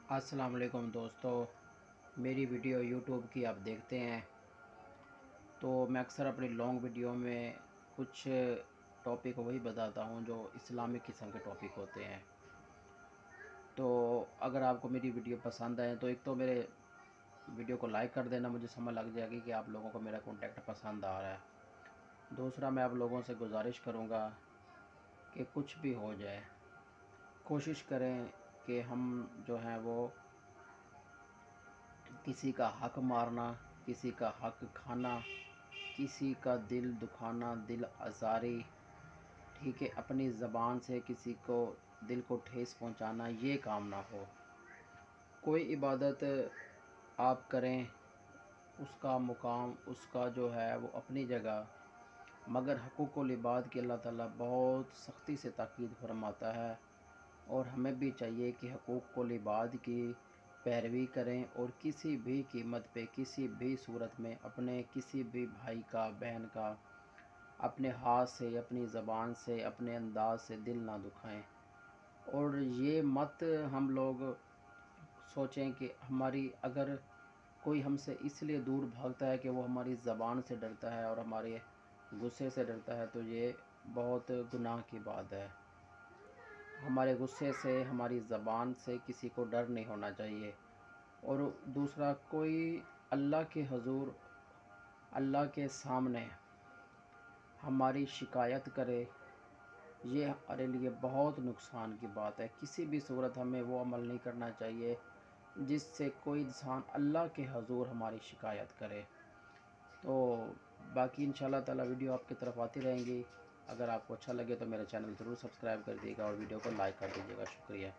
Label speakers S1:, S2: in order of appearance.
S1: अस्सलाम वालेकुम दोस्तों, मेरी वीडियो यूट्यूब की आप देखते हैं तो मैं अक्सर अपनी लॉन्ग वीडियो में कुछ टॉपिक वही बताता हूँ जो इस्लामिक किस्म के टॉपिक होते हैं। तो अगर आपको मेरी वीडियो पसंद आए तो एक तो मेरे वीडियो को लाइक कर देना, मुझे समझ लग जाएगी कि आप लोगों को मेरा कॉन्टेंट पसंद आ रहा है। दूसरा, मैं आप लोगों से गुजारिश करूँगा कि कुछ भी हो जाए कोशिश करें कि हम जो हैं वो किसी का हक मारना, किसी का हक खाना, किसी का दिल दुखाना, दिल आज़ारी, ठीक है, अपनी ज़बान से किसी को दिल को ठेस पहुंचाना, ये काम ना हो। कोई इबादत आप करें, उसका मुकाम उसका जो है वो अपनी जगह, मगर हकूक़ुल इबाद की अल्लाह ताला बहुत सख्ती से ताकीद फरमाता है। और हमें भी चाहिए कि हकूक़ुल इबाद की पैरवी करें और किसी भी कीमत पे, किसी भी सूरत में अपने किसी भी भाई का, बहन का अपने हाथ से, अपनी ज़बान से, अपने अंदाज से दिल ना दुखाएं। और ये मत हम लोग सोचें कि हमारी अगर कोई हमसे इसलिए दूर भागता है कि वो हमारी ज़बान से डरता है और हमारे गुस्से से डरता है, तो ये बहुत गुनाह की बात है। हमारे गुस्से से, हमारी ज़बान से किसी को डर नहीं होना चाहिए। और दूसरा, कोई अल्लाह के हुज़ूर, अल्लाह के सामने हमारी शिकायत करे, ये हमारे लिए बहुत नुकसान की बात है। किसी भी सूरत हमें वो अमल नहीं करना चाहिए जिससे कोई इंसान अल्लाह के हुज़ूर हमारी शिकायत करे। तो बाकी इंशाल्लाह ताला वीडियो आपकी तरफ आती रहेंगी। अगर आपको अच्छा लगे तो मेरे चैनल ज़रूर सब्सक्राइब कर दीजिएगा और वीडियो को लाइक कर दीजिएगा। शुक्रिया।